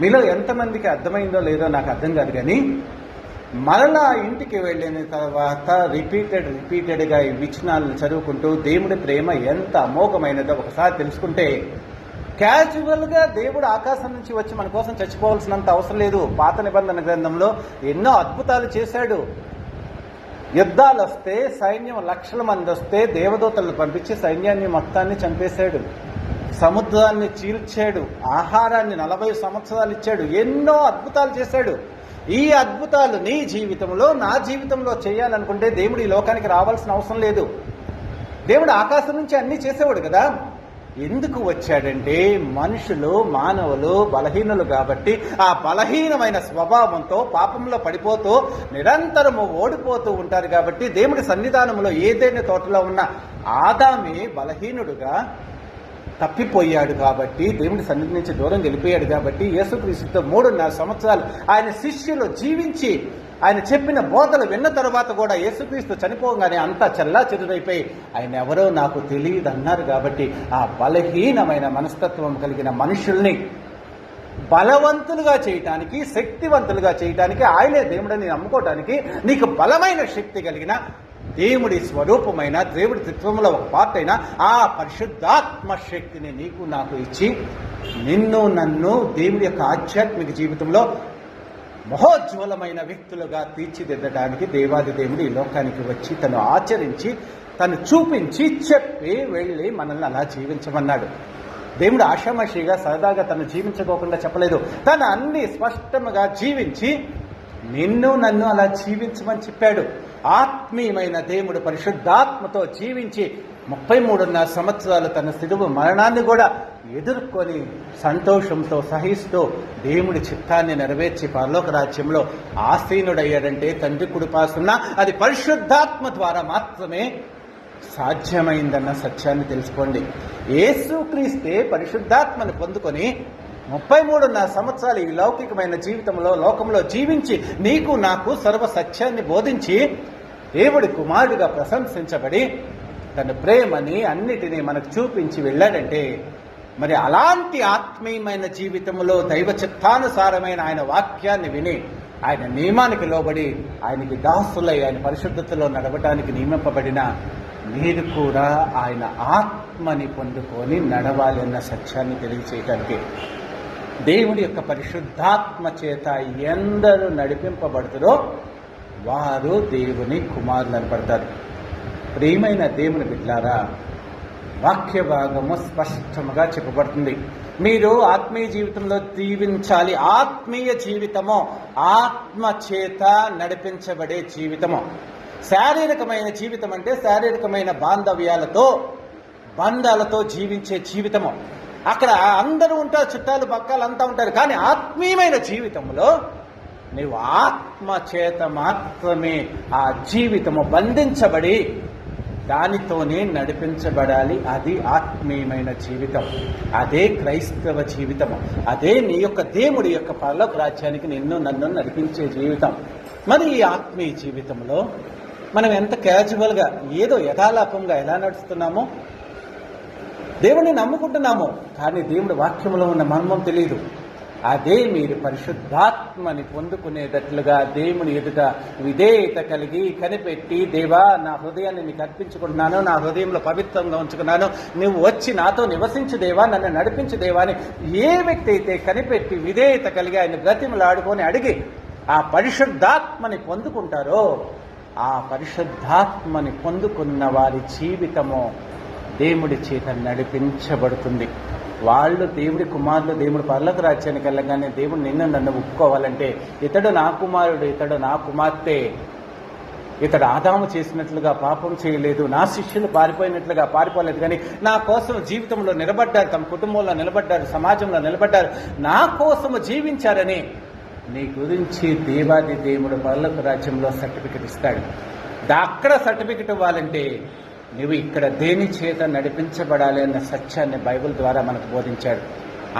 మీలో ఎంతమందికి అర్థమైందో లేదో నాకు అర్థం కాదు, కానీ మరలా ఇంటికి వెళ్ళిన తర్వాత రిపీటెడ్గా ఈ విచనాలను చదువుకుంటూ దేవుడి ప్రేమ ఎంత అమోఘమైనదో ఒకసారి తెలుసుకుంటే, క్యాజువల్గా దేవుడు ఆకాశం నుంచి వచ్చి మన కోసం చచ్చిపోవాల్సినంత అవసరం లేదు. పాత నిబంధన గ్రంథంలో ఎన్నో అద్భుతాలు చేశాడు. యుద్ధాలు వస్తే, సైన్యం లక్షల మంది వస్తే దేవదూతలను పంపించి సైన్యాన్ని మొత్తాన్ని చంపేశాడు. సముద్రాన్ని చీల్చాడు. ఆహారాన్ని 40 సంవత్సరాలు ఇచ్చాడు. ఎన్నో అద్భుతాలు చేశాడు. ఈ అద్భుతాలు నీ జీవితంలో, నా జీవితంలో చేయాలనుకుంటే దేవుడు ఈ లోకానికి రావాల్సిన అవసరం లేదు. దేవుడు ఆకాశం నుంచి అన్నీ చేసేవాడు కదా. ఎందుకు వచ్చాడంటే మానవులు బలహీనులు కాబట్టి ఆ బలహీనమైన స్వభావంతో పాపంలో పడిపోతూ నిరంతరము ఓడిపోతూ ఉంటారు కాబట్టి దేవుడి సన్నిధానంలో ఏదైనా తోటలో ఉన్న ఆదామే బలహీనుడుగా తప్పిపోయాడు కాబట్టి, దేవుడి సన్నిధి నుంచి దూరం వెళ్ళిపోయాడు కాబట్టి యేసుక్రీస్తుతో 3.5 సంవత్సరాలు ఆయన శిష్యులు జీవించి ఆయన చెప్పిన బోధలు విన్న తర్వాత కూడా యేసుక్రీస్తు చనిపోగానే అంతా చెల్లా చెదురైపోయి ఆయన ఎవరో నాకు తెలియదు అన్నారు. కాబట్టి ఆ బలహీనమైన మనస్తత్వం కలిగిన మనుషుల్ని బలవంతులుగా చేయటానికి, శక్తివంతులుగా చేయటానికి, ఆయనే దేవుడిని నమ్ముకోవటానికి నీకు బలమైన శక్తి కలిగిన దేవుడి స్వరూపమైన, దేవుడి తత్వంలో ఒక పార్ట్ అయిన ఆ పరిశుద్ధాత్మ శక్తిని నీకు నాకు ఇచ్చి నన్ను దేవుడి యొక్క ఆధ్యాత్మిక జీవితంలో మహోజ్వలమైన వ్యక్తులుగా తీర్చిదిద్దడానికి దేవాది దేవుడు ఈ లోకానికి వచ్చి తను ఆచరించి, తను చూపించి, చెప్పి వెళ్ళి మనల్ని అలా జీవించమన్నాడు. దేవుడు ఆషామాషిగా సరదాగా తను జీవించుకోకుండా చెప్పలేదు. తను అన్ని స్పష్టంగా జీవించి నన్ను అలా జీవించమని చెప్పాడు. ఆత్మీయమైన దేవుడు పరిశుద్ధాత్మతో జీవించి 33.5 సంవత్సరాలు తన సిలువ మరణాన్ని కూడా ఎదుర్కొని సంతోషంతో సహిస్తూ దేవుడి చిత్తాన్ని నెరవేర్చి పరలోక రాజ్యంలో ఆసీనుడయ్యాడంటే తండ్రి కుడిపాసున్న అది పరిశుద్ధాత్మ ద్వారా మాత్రమే సాధ్యమైందన్న సత్యాన్ని తెలుసుకోండి. యేసుక్రీస్తే పరిశుద్ధాత్మను పొందుకొని 33.5 సంవత్సరాలు ఈ లౌకికమైన జీవితంలో లోకంలో జీవించి నీకు నాకు సర్వ సత్యాన్ని బోధించి దేవుడి కుమారుడిగా ప్రశంసించబడి తన ప్రేమని అన్నిటినీ మనకు చూపించి వెళ్ళాడంటే, మరి అలాంటి ఆత్మీయమైన జీవితంలో దైవ చిత్తానుసారమైన ఆయన వాక్యాన్ని విని ఆయన నియమానికి లోబడి ఆయనకి దాసులై ఆయన పరిశుద్ధతలో నడవటానికి నియమింపబడిన మీరు కూడా ఆయన ఆత్మని పొందుకొని నడవాలి అన్న సత్యాన్ని తెలియచేయటానికి దేవుడి యొక్క పరిశుద్ధాత్మ చేత ఎందరూ నడిపింపబడుతారో వారు దేవుని కుమారులు అనబడతారు. ప్రియమైన దేవుని బిడ్డలారా, వాక్య భాగము స్పష్టంగా చెప్పబడుతుంది. మీరు ఆత్మీయ జీవితంలో జీవించాలి. ఆత్మీయ జీవితము ఆత్మ చేత నడిపించబడే జీవితము. శారీరకమైన జీవితం అంటే శారీరకమైన బంధాలతో జీవించే జీవితము. అక్కడ అందరూ ఉంటారు, చుట్టాలు పక్కాలు అంతా ఉంటారు. కానీ ఆత్మీయమైన జీవితంలో నీవు ఆత్మ చేత మాత్రమే ఆ జీవితము బంధించబడి దానితోనే నడిపించబడాలి. అది ఆత్మీయమైన జీవితం. అదే క్రైస్తవ జీవితము. అదే నీ యొక్క దేవుడి యొక్క పరలోక రాజ్యానికి నన్ను నడిపించే జీవితం. మరి ఈ ఆత్మీయ జీవితంలో మనం ఎంత క్యాజువల్గా ఏదో యథాలాపంగా ఎలా నడుస్తున్నామో, దేవుడిని నమ్ముకుంటున్నాము కానీ దేవుడి వాక్యంలో ఉన్న మర్మం తెలియదు. అదే మీరు పరిశుద్ధాత్మని పొందుకునేటట్లుగా దేవుని ఎదుట విధేయత కలిగి కనిపెట్టి, దేవా నా హృదయాన్ని నీకు అర్పించుకుంటున్నాను, నా హృదయంలో పవిత్రంగా ఉంచుకున్నాను, నువ్వు వచ్చి నాతో నివసించు దేవా, నన్ను నడిపించు దేవా అని ఏ వ్యక్తి అయితే కనిపెట్టి విధేయత కలిగి ఆయన బ్రతిమలాడుకొని అడిగి ఆ పరిశుద్ధాత్మని పొందుకుంటారో, ఆ పరిశుద్ధాత్మని పొందుకున్న వారి జీవితము దేవుడి చేత నడిపించబడుతుంది. వాళ్ళు దేవుడి కుమారులు. దేవుడి పరలోక రాజ్యానికి వెళ్ళగానే దేవుడు నన్ను ఒప్పుకోవాలంటే ఇతడు నా కుమారుడు, ఇతడు నా కుమార్తె ఇతడు ఆదాము చేసినట్లుగా పాపం చేయలేదు, నా శిష్యులు పారిపోయినట్లుగా పారిపోలేదు, కానీ నా కోసం జీవితంలో నిలబడ్డారు, తమ కుటుంబంలో నిలబడ్డారు, సమాజంలో నిలబడ్డారు, నా కోసము జీవించారని నీ గురించి దేవాది దేవుడు పరలోక రాజ్యంలో సర్టిఫికెట్ ఇస్తాడు. అక్కడ సర్టిఫికెట్ ఇవ్వాలంటే నువ్వు ఇక్కడ దేని చేత నడిపించబడాలి అన్న సత్యాన్ని బైబిల్ ద్వారా మనకు బోధించాడు.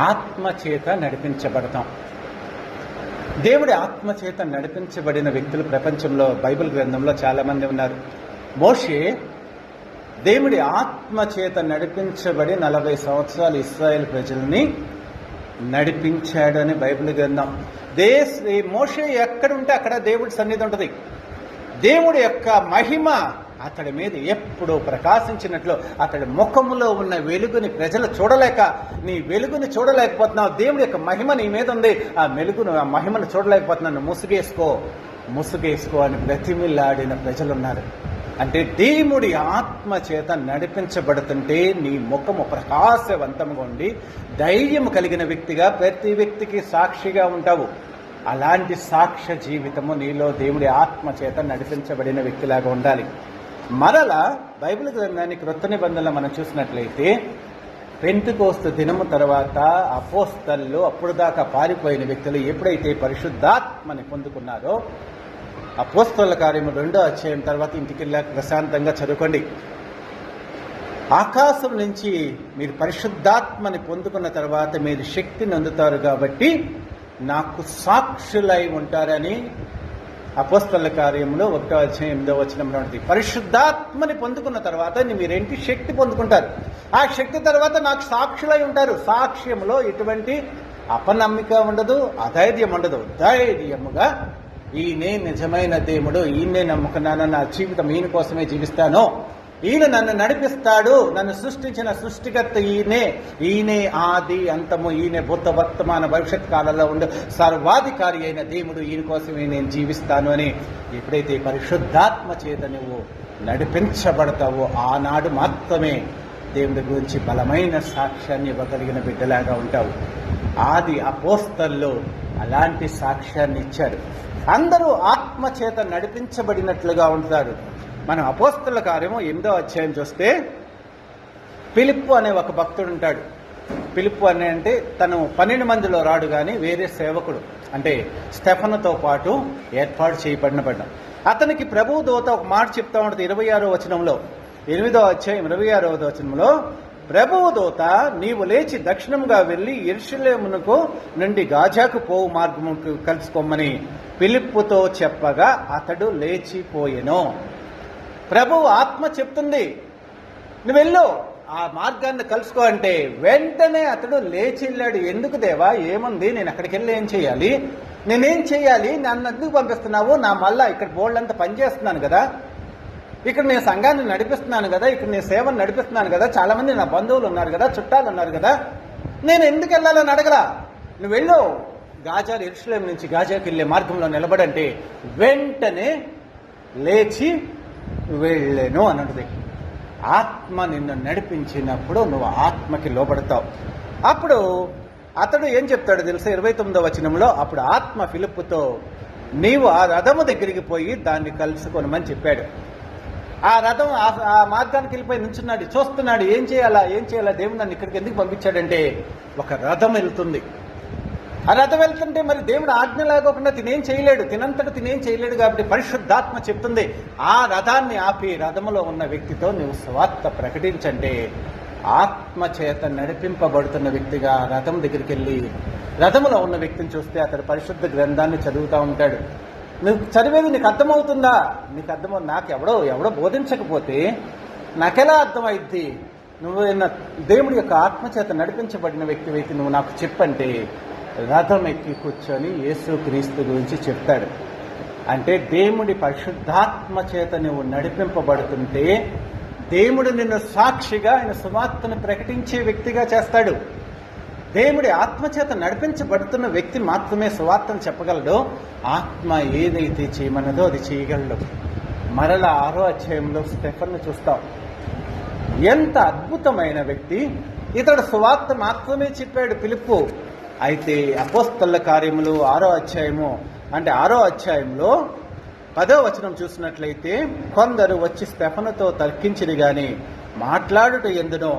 ఆత్మ చేత నడిపించబడతాం. దేవుడి ఆత్మ చేత నడిపించబడిన వ్యక్తులు ప్రపంచంలో బైబిల్ గ్రంథంలో చాలామంది ఉన్నారు. మోషే దేవుడి ఆత్మ చేత నడిపించబడి 40 సంవత్సరాలు ఇశ్రాయేల్ ప్రజల్ని నడిపించాడు అని బైబిల్ గ్రంథం. మోషే ఎక్కడుంటే అక్కడ దేవుడి సన్నిధి ఉంటుంది. దేవుడి యొక్క మహిమ అతడి మీద ఎప్పుడూ ప్రకాశించినట్లు అతడి ముఖములో ఉన్న వెలుగుని ప్రజలు చూడలేక, నీ వెలుగుని చూడలేకపోతున్నావు, దేవుడి యొక్క మహిమ నీ మీద ఉంది, ఆ వెలుగును ఆ మహిమను చూడలేకపోతున్నాను, ముసుగేసుకో అని బ్రతిమిల్లాడిన ప్రజలున్నారు. అంటే దేవుడి ఆత్మ చేత నడిపించబడుతుంటే నీ ముఖము ప్రకాశవంతంగా ఉండి ధైర్యం కలిగిన వ్యక్తిగా ప్రతి వ్యక్తికి సాక్షిగా ఉంటావు. అలాంటి సాక్ష్య జీవితము నీలో దేవుడి ఆత్మ చేత నడిపించబడిన వ్యక్తిలాగా ఉండాలి. మరలా బైబిల్ గ్రంథాన్ని క్రొత్త నిబంధనలో మనం చూసినట్లయితే పెంతెకోస్తు దినము తర్వాత అపోస్తలు అప్పుడు దాకా పారిపోయిన వ్యక్తులు ఎప్పుడైతే పరిశుద్ధాత్మని పొందుకున్నారో, అపోస్తల కార్యము 2వ అధ్యాయం తర్వాత ఇంటికెళ్ళా ప్రశాంతంగా చదువుకోండి. ఆకాశం నుంచి మీరు పరిశుద్ధాత్మని పొందుకున్న తర్వాత మీరు శక్తిని అందుతారు కాబట్టి నాకు సాక్షులై ఉంటారని అపోస్తల కార్యంలో 1వ అధ్యాయం 8వ వచనంలో ఉంటుంది. పరిశుద్ధాత్మని పొందుకున్న తర్వాత మీరేంటి శక్తి పొందుకుంటారు. ఆ శక్తి తర్వాత నాకు సాక్షులై ఉంటారు. సాక్ష్యంలో ఎటువంటి అపనమ్మిక ఉండదు, అధైర్యం ఉండదు. ధైర్యముగా ఈయనే నిజమైన దేవుడు, ఈయనే నమ్ముకున్నాను, నా జీవితం ఈయన కోసమే జీవిస్తాను, ఈయన నన్ను నడిపిస్తాడు, నన్ను సృష్టించిన సృష్టికర్త ఈయనే ఆది అంతము, ఈయనే భూత వర్తమాన భవిష్యత్ కాలంలో ఉండే సర్వాధికారి అయిన దేవుడు, ఈయన కోసమే నేను జీవిస్తాను అని ఎప్పుడైతే పరిశుద్ధాత్మ చేత నువ్వు నడిపించబడతావో ఆనాడు మాత్రమే దేవుడి గురించి బలమైన సాక్ష్యాన్ని ఇవ్వగలిగిన బిడ్డలాగా ఉంటావు. ఆది అపోస్తలు అలాంటి సాక్ష్యాన్ని ఇచ్చారు. అందరూ ఆత్మ చేత నడిపించబడినట్లుగా ఉంటారు. మనం అపోస్తల కార్యము 8వ అధ్యాయం చూస్తే ఫిలిప్పు అనే ఒక భక్తుడు ఉంటాడు. ఫిలిప్పు అంటే తను 12 మందిలో రాడు కానీ వేరే సేవకుడు, అంటే స్టెఫనుతో పాటు ఏర్పాటు చేయబడిన అతనికి ప్రభువు దూత ఒక మాట చెప్తా ఉంటుంది. 26వ వచనంలో 8వ అధ్యాయం 26వ వచనంలో ప్రభువు దూత నీవు లేచి దక్షిణముగా వెళ్ళి యెరూషలేమునకు నుండి గాజాకు పోవు మార్గముకు కలుసుకోమని ఫిలిప్పుతో చెప్పగా అతడు లేచిపోయెను. ప్రభువు ఆత్మ చెప్తుంది నువ్వు వెళ్ళు ఆ మార్గాన్ని కలుసుకో అంటే వెంటనే అతడు లేచి వెళ్ళాడు. ఎందుకు దేవా, ఏముంది, నేను అక్కడికి వెళ్ళి ఏం చేయాలి, నేనేం చేయాలి, నన్ను ఎందుకు పంపిస్తున్నావు, నా మళ్ళా ఇక్కడ బోర్డులంతా పనిచేస్తున్నాను కదా, ఇక్కడ నేను సంఘాన్ని నడిపిస్తున్నాను కదా, ఇక్కడ నేను సేవను నడిపిస్తున్నాను కదా, చాలా మంది నా బంధువులు ఉన్నారు కదా, చుట్టాలు ఉన్నారు కదా, నేను ఎందుకు వెళ్ళాలని అడగలా, నువ్వు వెళ్ళు యెరూషలేము నుంచి గాజాకి వెళ్ళే మార్గంలో నిలబడంటే వెంటనే లేచి వెళ్ళేను అన్నది. ఆత్మ నిన్ను నడిపించినప్పుడు నువ్వు ఆత్మకి లోబడతావు. అప్పుడు అతడు ఏం చెప్తాడు తెలుసా, 29వ వచనంలో అప్పుడు ఆత్మ ఫిలిప్పుతో నీవు ఆ రథము దగ్గరికి పోయి దాన్ని కలుసుకొనమని చెప్పాడు. ఆ రథం ఆ మార్గానికి వెళ్ళిపోయి నుంచున్నాడు, చూస్తున్నాడు ఏం చేయాలా దేవుడు నన్ను ఇక్కడికి ఎందుకు పంపించాడంటే ఒక రథం వెళ్తుంది. ఆ రథం వెళ్తుంటే మరి దేవుడు ఆజ్ఞ లేకోకుండా తినేం చేయలేడు కాబట్టి పరిశుద్ధాత్మ చెప్తుంది ఆ రథాన్ని ఆపి రథములో ఉన్న వ్యక్తితో నువ్వు స్వార్థ ప్రకటించంటే ఆత్మ చేత నడిపింపబడుతున్న వ్యక్తిగా రథం దగ్గరికి వెళ్ళి రథములో ఉన్న వ్యక్తిని చూస్తే అతడు పరిశుద్ధ గ్రంథాన్ని చదువుతూ ఉంటాడు. నువ్వు చదివేది నీకు అర్థమవుతుందా, నాకు ఎవడో బోధించకపోతే నాకెలా అర్థమైద్ది, నువ్వు దేవుడి యొక్క ఆత్మచేత నడిపించబడిన వ్యక్తి నువ్వు నాకు చెప్పంటే రథం ఎక్కి కూర్చొని యేసుక్రీస్తు గురించి చెప్తాడు. అంటే దేవుడి పరిశుద్ధాత్మ చేత నువ్వు నడిపింపబడుతుంటే దేవుడు నిన్ను సాక్షిగా ఆయన సువార్తను ప్రకటించే వ్యక్తిగా చేస్తాడు. దేవుడి ఆత్మచేత నడిపించబడుతున్న వ్యక్తి మాత్రమే సువార్తను చెప్పగలడు. ఆత్మ ఏదైతే చేయమన్నదో అది చేయగలడు. మరలా 6వ అధ్యాయంలో స్టెఫన్ను చూస్తాం. ఎంత అద్భుతమైన వ్యక్తి, ఇతడు సువార్త మాత్రమే చెప్పాడు ఫిలిప్పు. అయితే అపోస్తల కార్యములు 6వ అధ్యాయంలో 10వ వచనం చూసినట్లయితే, కొందరు వచ్చి స్టెఫనుతో తర్కించిరి గాని మాట్లాడుట ఎందునో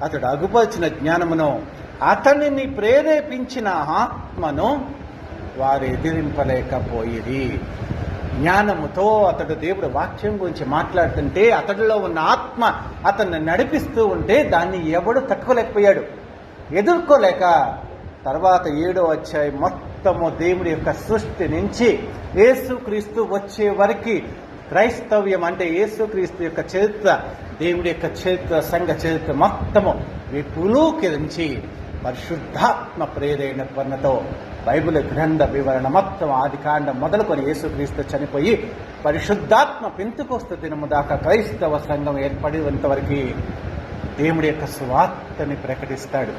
అతడు అగుపరిచిన జ్ఞానమును అతనిని ప్రేరేపించిన ఆత్మను వారు ఎదిరింపలేకపోయిరి. జ్ఞానముతో అతడు దేవుడు వాక్యం గురించి మాట్లాడుతుంటే అతడిలో ఉన్న ఆత్మ అతన్ని నడిపిస్తూ ఉంటే దాన్ని ఎవడు తక్కువలేకపోయాడు, ఎదుర్కోలేక. తర్వాత 7వ అధ్యాయం మొత్తము దేవుడి యొక్క సృష్టి నుంచి యేసుక్రీస్తు వచ్చే వరకు క్రైస్తవ్యం అంటే యేసుక్రీస్తు యొక్క చరిత్ర, దేవుడి యొక్క చరిత్ర, సంఘ చరిత్ర మొత్తము విపులీకరించి పరిశుద్ధాత్మ ప్రేరేపణతో బైబిల్ గ్రంథ వివరణ మొత్తం ఆదికాండం మొదలుకొని యేసుక్రీస్తు చనిపోయి పరిశుద్ధాత్మ పెంతెకొస్తు దినము దాకా క్రైస్తవ సంఘం ఏర్పడేంతవరకు దేవుడి యొక్క సువార్తని ప్రకటిస్తాడు.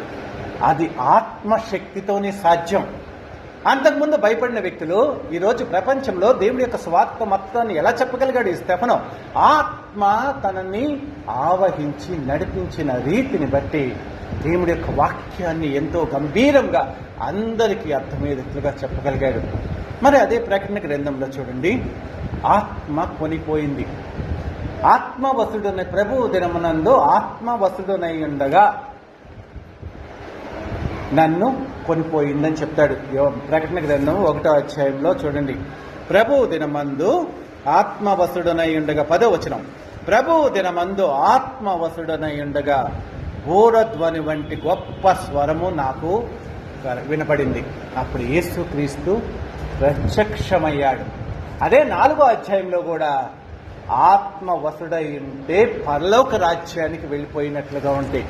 అది ఆత్మశక్తితోనే సాధ్యం. అంతకుముందు భయపడిన వ్యక్తులు ఈరోజు ప్రపంచంలో దేవుడి యొక్క సువార్త మొత్తాన్ని ఎలా చెప్పగలిగాడు ఈ స్టెఫను? ఆత్మ తనని ఆవహించి నడిపించిన రీతిని బట్టి దేవుడి యొక్క వాక్యాన్ని ఎంతో గంభీరంగా అందరికీ అర్థమయ్యేటట్లుగా చెప్పగలిగాడు. మరి అదే ప్రకటన గ్రంథంలో చూడండి, ఆత్మ కొనిపోయింది. ఆత్మవసుడుని ప్రభువు దినమునందు ఆత్మవసుడునై ఉండగా నన్ను కొనిపోయిందని చెప్తాడు. ప్రకటన గ్రంథం 1వ అధ్యాయంలో చూడండి, ప్రభువు దినమందు ఆత్మవసుడునై ఉండగా 10వ వచనం, ప్రభువు దినమందు ఆత్మవసుడునై ఉండగా బూరధ్వని వంటి గొప్ప స్వరము నాకు వినపడింది. అప్పుడు యేసుక్రీస్తు ప్రత్యక్షమయ్యాడు. అదే 4వ అధ్యాయంలో కూడా ఆత్మవసుడై ఉంటే పరలోక రాజ్యానికి వెళ్ళిపోయినట్లుగా ఉంటే,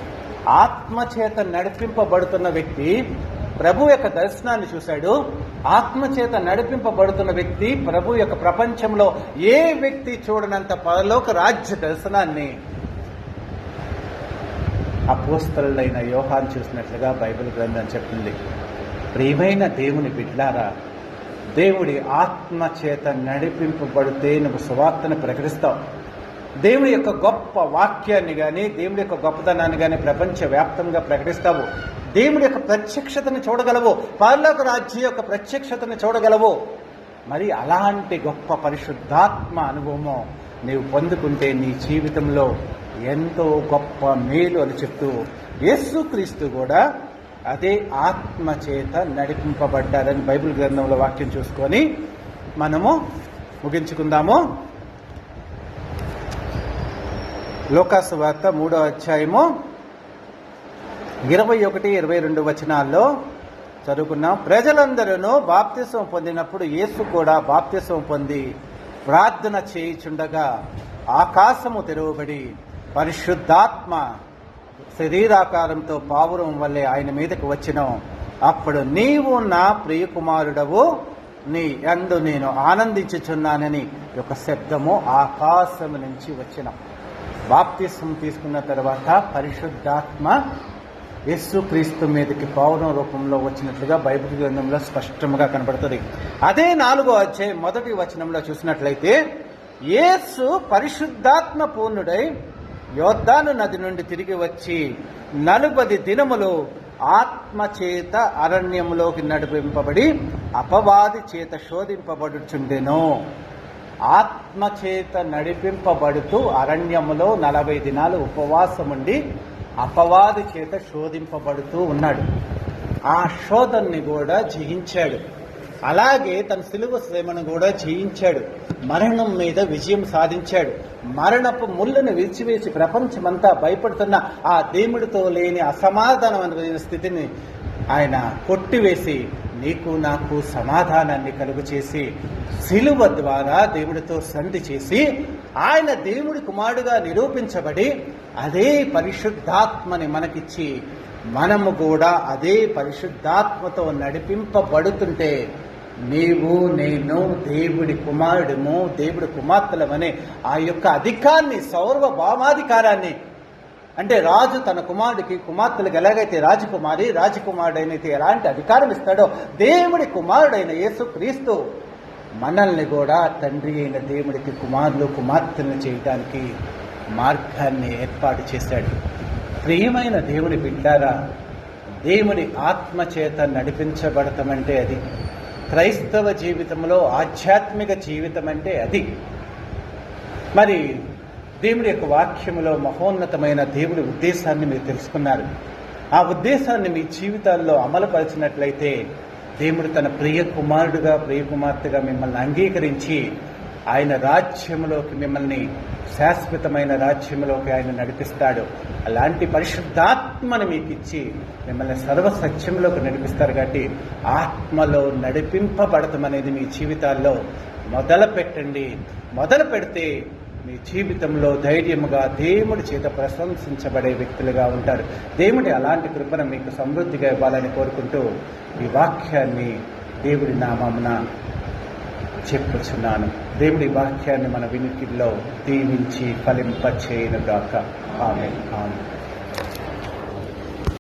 ఆత్మచేత నడిపింపబడుతున్న వ్యక్తి ప్రభు యొక్క దర్శనాన్ని చూశాడు. ఆత్మచేత నడిపింపబడుతున్న వ్యక్తి ప్రభు యొక్క ప్రపంచంలో ఏ వ్యక్తి చూడనంత పరలోక రాజ్య దర్శనాన్ని అపోస్తలుడైన యోహాను చూసినట్లుగా బైబిల్ గ్రంథం చెప్తుంది. ప్రియమైన దేవుని బిడ్డలారా, దేవుడి ఆత్మచేత నడిపింపబడితే నువ్వు సువార్తను ప్రకటిస్తావు. దేవుడి యొక్క గొప్ప వాక్యాన్ని కానీ దేవుడి యొక్క గొప్పతనాన్ని కానీ ప్రపంచవ్యాప్తంగా ప్రకటిస్తావు. దేవుడి యొక్క ప్రత్యక్షతను చూడగలవు, పరలోక రాజ్యం యొక్క ప్రత్యక్షతను చూడగలవు. మరి అలాంటి గొప్ప పరిశుద్ధాత్మ అనుభవము నీవు పొందుకుంటే నీ జీవితంలో ఎంతో గొప్ప మేలు అని చెప్తూ యేసుక్రీస్తు కూడా అదే ఆత్మ చేత నడిపింపబడ్డారని బైబిల్ గ్రంథంలో వాక్యం చూసుకొని మనము ముగించుకుందాము. లూకాసు వార్త 3వ అధ్యాయము 21-22 వచనాల్లో చదువుకున్నాం. ప్రజలందరూ బాప్తిసం పొందినప్పుడు యేసు కూడా బాప్తిసం పొంది ప్రార్థన చేయుచుండగా ఆకాశము తెరవబడి పరిశుద్ధాత్మ శరీరాకారంతో పావురం వల్లే ఆయన మీదకు వచ్చిన. అప్పుడు నీవు నా ప్రియకుమారుడవు, నీ యందు నేను ఆనందించుచున్నానని ఒక శబ్దము ఆకాశము నుంచి వచ్చిన. బాప్తిసం తీసుకున్న తర్వాత పరిశుద్ధాత్మ యేసుక్రీస్తు మీదకి పావురం రూపంలో వచ్చినట్లుగా బైబిల్ గ్రంథంలో స్పష్టంగా కనబడుతుంది. అదే 4వ అధ్యాయం 1వ వచనంలో చూసినట్లయితే, యేసు పరిశుద్ధాత్మ పూర్ణుడై యోర్దాను నది నుండి తిరిగి వచ్చి 40 దినములు ఆత్మచేత అరణ్యములోకి నడిపింపబడి అపవాది చేత శోధింపబడుచుండెను. ఆత్మచేత నడిపింపబడుతూ అరణ్యములో 40 దినాలు ఉపవాసముండి అపవాది చేత శోధింపబడుతూ ఉన్నాడు. ఆ శోధనని కూడా జయించాడు. అలాగే తన సిలువ శ్రమను కూడా జయించాడు. మరణం మీద విజయం సాధించాడు. మరణపు ముళ్ళను విరిచివేసి ప్రపంచమంతా భయపడుతున్న ఆ దేవుడితో లేని అసమాధానమైన స్థితిని ఆయన కొట్టివేసి నీకు నాకు సమాధానాన్ని కలుగు చేసి సిలువ ద్వారా దేవుడితో సంధి చేసి ఆయన దేవుడి కుమారుడుగా నిరూపించబడి అదే పరిశుద్ధాత్మని మనకిచ్చి మనము కూడా అదే పరిశుద్ధాత్మతో నడిపింపబడుతుంటే నీవు నేను దేవుడి కుమారుడము, దేవుడి కుమార్తెలమనే ఆ యొక్క అధికారాన్ని, సార్వభౌమాధికారాన్ని, అంటే రాజు తన కుమారుడికి, కుమార్తెలకు ఎలాగైతే రాజకుమారి, రాజకుమారుడైనైతే ఎలాంటి అధికారం ఇస్తాడో దేవుడి కుమారుడైన యేసుక్రీస్తు మనల్ని కూడా తండ్రి అయిన దేవుడికి కుమారులు కుమార్తెలను చేయడానికి మార్గాన్ని ఏర్పాటు చేశాడు. ప్రియమైన దేవుని బిడ్డారా, దేవుని ఆత్మచేత నడిపించబడతామంటే అది క్రైస్తవ జీవితంలో ఆధ్యాత్మిక జీవితం అంటే అది. మరి దేవుడి యొక్క వాక్యములో మహోన్నతమైన దేవుడి ఉద్దేశాన్ని మీరు తెలుసుకున్నారు. ఆ ఉద్దేశాన్ని మీ జీవితాల్లో అమలుపరిచినట్లయితే దేవుడు తన ప్రియ కుమారుడుగా, ప్రియ కుమార్తెగా మిమ్మల్ని అంగీకరించి ఆయన రాజ్యములోకి, మిమ్మల్ని శాశ్వతమైన రాజ్యములోకి ఆయన నడిపిస్తాడు. అలాంటి పరిశుద్ధాత్మను మీకు ఇచ్చి మిమ్మల్ని సర్వసత్యంలోకి నడిపిస్తారు. కాబట్టి ఆత్మలో నడిపింపబడటం అనేది మీ జీవితాల్లో మొదలు పెట్టండి. మొదలు పెడితే మీ జీవితంలో ధైర్యముగా దేవుడి చేత ప్రశంసించబడే వ్యక్తులుగా ఉంటారు. దేవుడి అలాంటి కృపను మీకు సమృద్ధిగా ఇవ్వాలని కోరుకుంటూ ఈ వాక్యాన్ని దేవుడి నామమున చెప్పుచున్నాను. దేవుడి వాక్యాన్ని మన వినికిడిలో దీవించి ఫలింపచేయునుగాక. ఆమేన్. ఆమేన్.